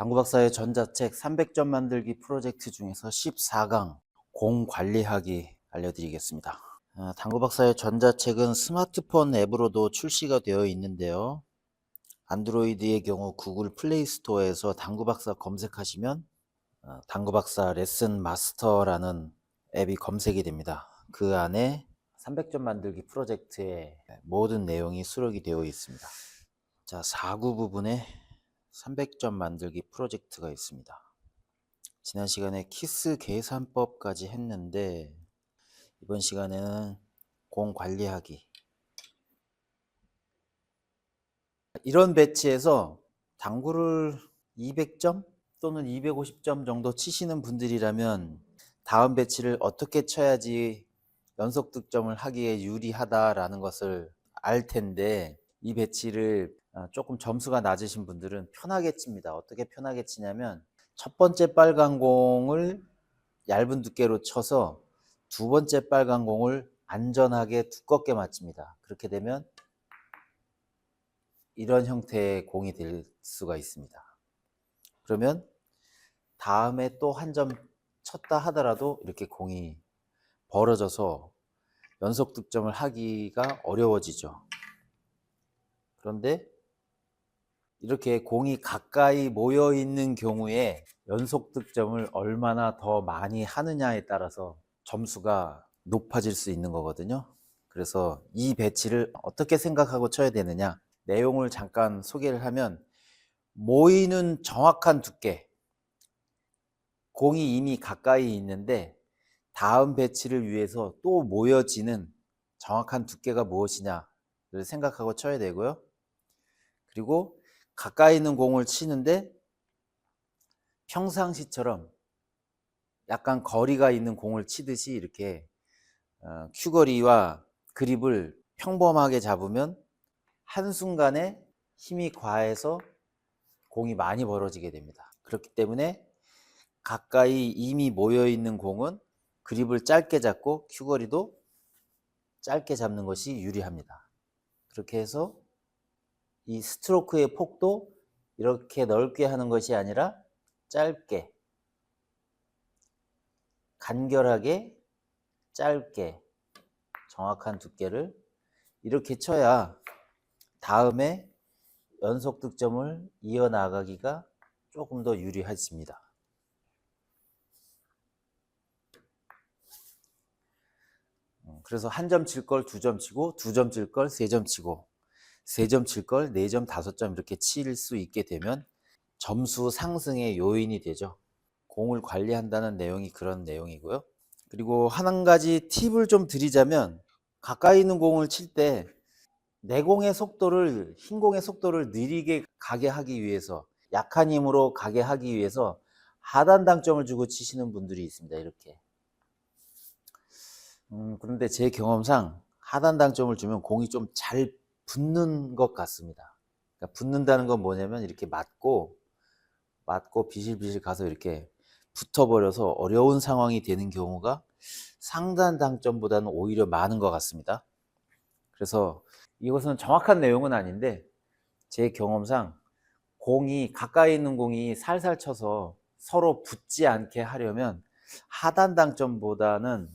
당구 박사의 전자책 300점 만들기 프로젝트 중에서 14강 공 관리하기 알려드리겠습니다. 당구 박사의 전자책은 스마트폰 앱으로도 출시가 되어 있는데요. 안드로이드의 경우 구글 플레이 스토어에서 당구 박사 검색하시면 당구 박사 레슨 마스터라는 앱이 검색이 됩니다. 그 안에 300점 만들기 프로젝트의 모든 내용이 수록이 되어 있습니다. 자, 4구 부분에 300점 만들기 프로젝트가 있습니다. 지난 시간에 키스 계산법까지 했는데 이번 시간에는 공 관리하기. 이런 배치에서 당구를 200점 또는 250점 정도 치시는 분들이라면 다음 배치를 어떻게 쳐야지 연속 득점을 하기에 유리하다라는 것을 알 텐데, 이 배치를 조금 점수가 낮으신 분들은 편하게 칩니다. 어떻게 편하게 치냐면 첫 번째 빨간 공을 얇은 두께로 쳐서 두 번째 빨간 공을 안전하게 두껍게 맞춥니다. 그렇게 되면 이런 형태의 공이 될 수가 있습니다. 그러면 다음에 또 한 점 쳤다 하더라도 이렇게 공이 벌어져서 연속 득점을 하기가 어려워지죠. 그런데 이렇게 공이 가까이 모여 있는 경우에 연속 득점을 얼마나 더 많이 하느냐에 따라서 점수가 높아질 수 있는 거거든요. 그래서 이 배치를 어떻게 생각하고 쳐야 되느냐, 내용을 잠깐 소개를 하면, 모이는 정확한 두께, 공이 이미 가까이 있는데 다음 배치를 위해서 또 모여지는 정확한 두께가 무엇이냐를 생각하고 쳐야 되고요. 그리고 가까이 있는 공을 치는데 평상시처럼 약간 거리가 있는 공을 치듯이 이렇게 큐거리와 그립을 평범하게 잡으면 한순간에 힘이 과해서 공이 많이 벌어지게 됩니다. 그렇기 때문에 가까이 이미 모여있는 공은 그립을 짧게 잡고 큐거리도 짧게 잡는 것이 유리합니다. 그렇게 해서 이 스트로크의 폭도 이렇게 넓게 하는 것이 아니라 짧게, 간결하게, 짧게, 정확한 두께를 이렇게 쳐야 다음에 연속 득점을 이어나가기가 조금 더 유리해집니다. 그래서 한 점 칠 걸 두 점 치고, 두 점 칠 걸 세 점 치고, 세 점 칠 걸 네 점, 다섯 점 이렇게 칠 수 있게 되면 점수 상승의 요인이 되죠. 공을 관리한다는 내용이 그런 내용이고요. 그리고 한 가지 팁을 좀 드리자면, 가까이 있는 공을 칠 때 내 공의 속도를, 흰 공의 속도를 느리게 가게 하기 위해서, 약한 힘으로 가게 하기 위해서 하단 당점을 주고 치시는 분들이 있습니다. 이렇게. 그런데 제 경험상 하단 당점을 주면 공이 좀 잘 붙는 것 같습니다. 그러니까 붙는다는 건 뭐냐면 이렇게 맞고 비실비실 가서 이렇게 붙어버려서 어려운 상황이 되는 경우가 상단 당점보다는 오히려 많은 것 같습니다. 그래서 이것은 정확한 내용은 아닌데, 제 경험상 공이 가까이 있는 공이 살살 쳐서 서로 붙지 않게 하려면 하단 당점보다는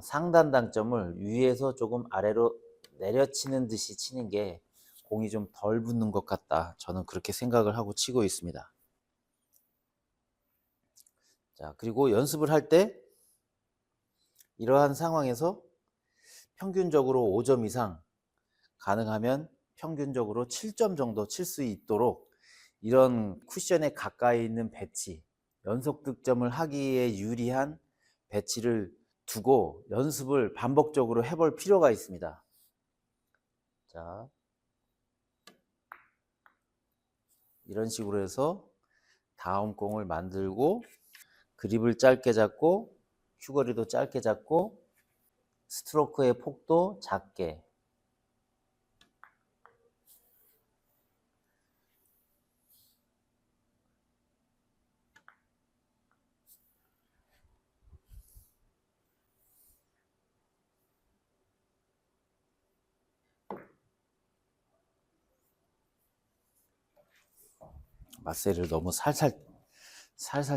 상단 당점을 위에서 조금 아래로 내려치는 듯이 치는 게 공이 좀 덜 붙는 것 같다, 저는 그렇게 생각을 하고 치고 있습니다. 자, 그리고 연습을 할 때 이러한 상황에서 평균적으로 5점 이상, 가능하면 평균적으로 7점 정도 칠 수 있도록 이런 쿠션에 가까이 있는 배치, 연속 득점을 하기에 유리한 배치를 두고 연습을 반복적으로 해볼 필요가 있습니다. 자, 이런 식으로 해서 다음 공을 만들고 그립을 짧게 잡고 큐거리도 짧게 잡고 스트로크의 폭도 작게, 맞세를 너무 살살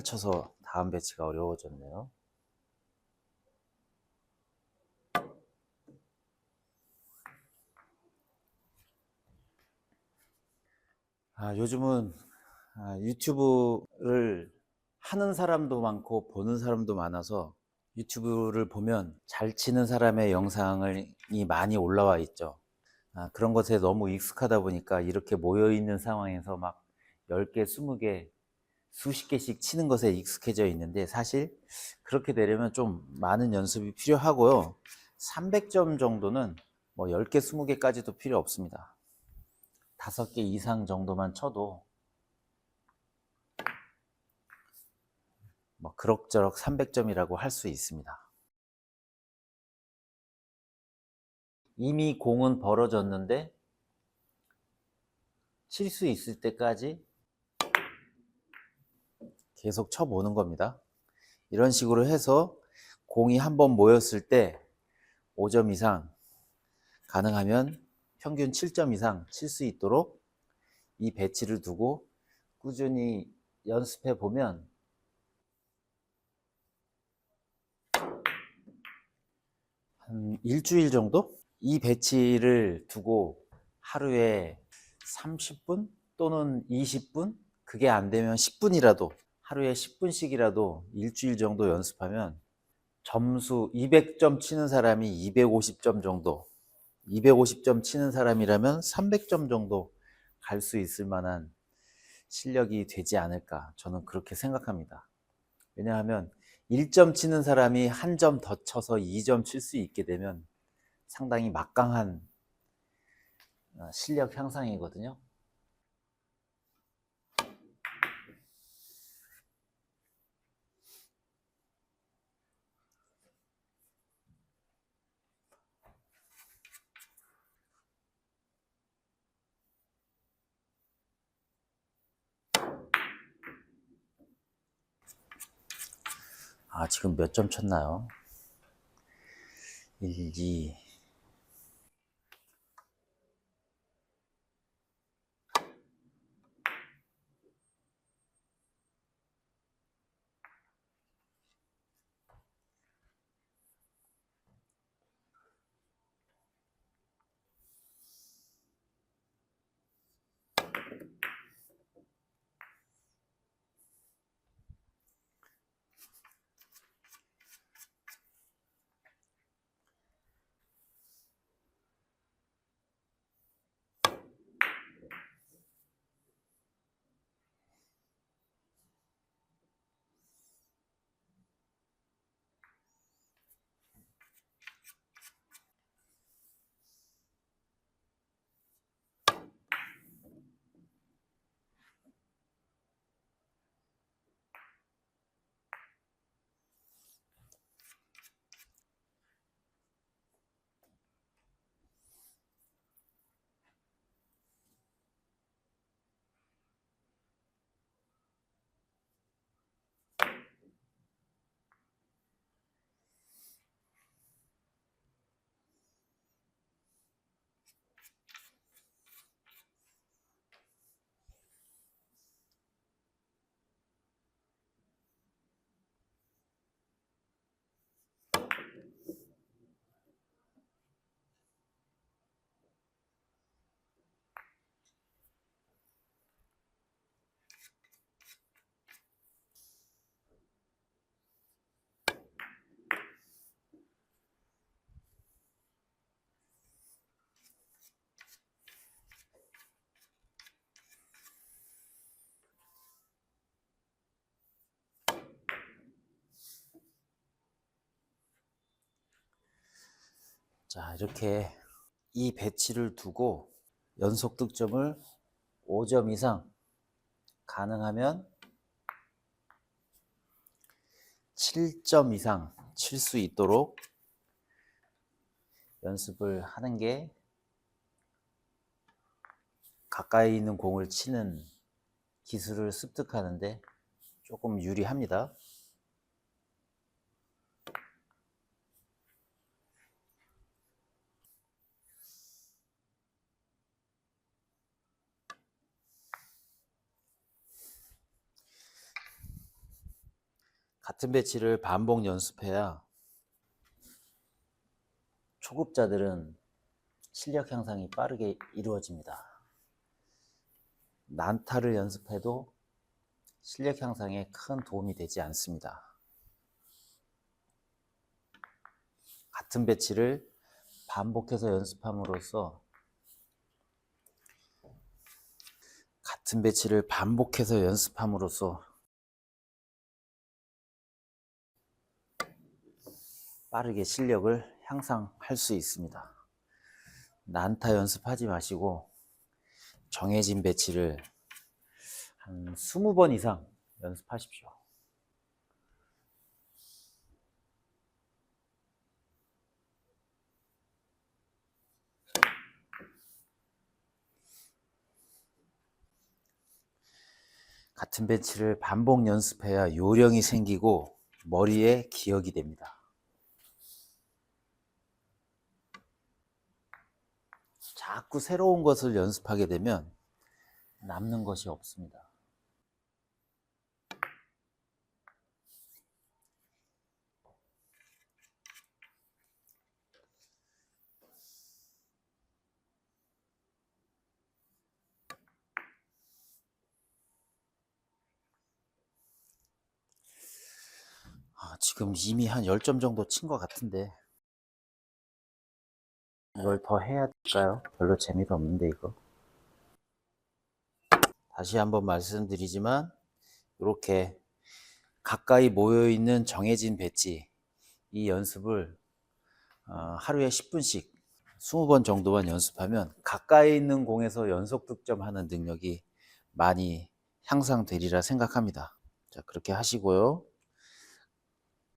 쳐서 다음 배치가 어려워졌네요. 요즘은 유튜브를 하는 사람도 많고 보는 사람도 많아서 유튜브를 보면 잘 치는 사람의 영상이 많이 올라와 있죠. 그런 것에 너무 익숙하다 보니까 이렇게 모여 있는 상황에서 막 10개, 20개, 수십 개씩 치는 것에 익숙해져 있는데, 사실 그렇게 되려면 좀 많은 연습이 필요하고요. 300점 정도는 뭐 10개, 20개까지도 필요 없습니다. 5개 이상 정도만 쳐도 뭐 그럭저럭 300점이라고 할 수 있습니다. 이미 공은 벌어졌는데 칠 수 있을 때까지 계속 쳐보는 겁니다. 이런 식으로 해서 공이 한번 모였을 때 5점 이상, 가능하면 평균 7점 이상 칠 수 있도록 이 배치를 두고 꾸준히 연습해 보면 한 일주일 정도? 이 배치를 두고 하루에 30분 또는 20분? 그게 안 되면 10분이라도, 하루에 10분씩이라도 일주일 정도 연습하면 점수 200점 치는 사람이 250점 정도, 250점 치는 사람이라면 300점 정도 갈 수 있을 만한 실력이 되지 않을까, 저는 그렇게 생각합니다. 왜냐하면 1점 치는 사람이 한 점 더 쳐서 2점 칠 수 있게 되면 상당히 막강한 실력 향상이거든요. 지금 몇 점 쳤나요? 1, 2, 자, 이렇게 이 배치를 두고 연속 득점을 5점 이상, 가능하면 7점 이상 칠 수 있도록 연습을 하는 게 가까이 있는 공을 치는 기술을 습득하는데 조금 유리합니다. 같은 배치를 반복 연습해야 초급자들은 실력 향상이 빠르게 이루어집니다. 난타를 연습해도 실력 향상에 큰 도움이 되지 않습니다. 같은 배치를 반복해서 연습함으로써 빠르게 실력을 향상할 수 있습니다. 난타 연습하지 마시고 정해진 배치를 한 20번 이상 연습하십시오. 같은 배치를 반복 연습해야 요령이 생기고 머리에 기억이 됩니다. 자꾸 새로운 것을 연습하게 되면 남는 것이 없습니다. 지금 이미 한 10점 정도 친 것 같은데 이걸 더 해야 될까요? 별로 재미가 없는데 이거. 다시 한번 말씀드리지만 이렇게 가까이 모여있는 정해진 배치 이 연습을 하루에 10분씩 20번 정도만 연습하면 가까이 있는 공에서 연속 득점하는 능력이 많이 향상되리라 생각합니다. 자, 그렇게 하시고요.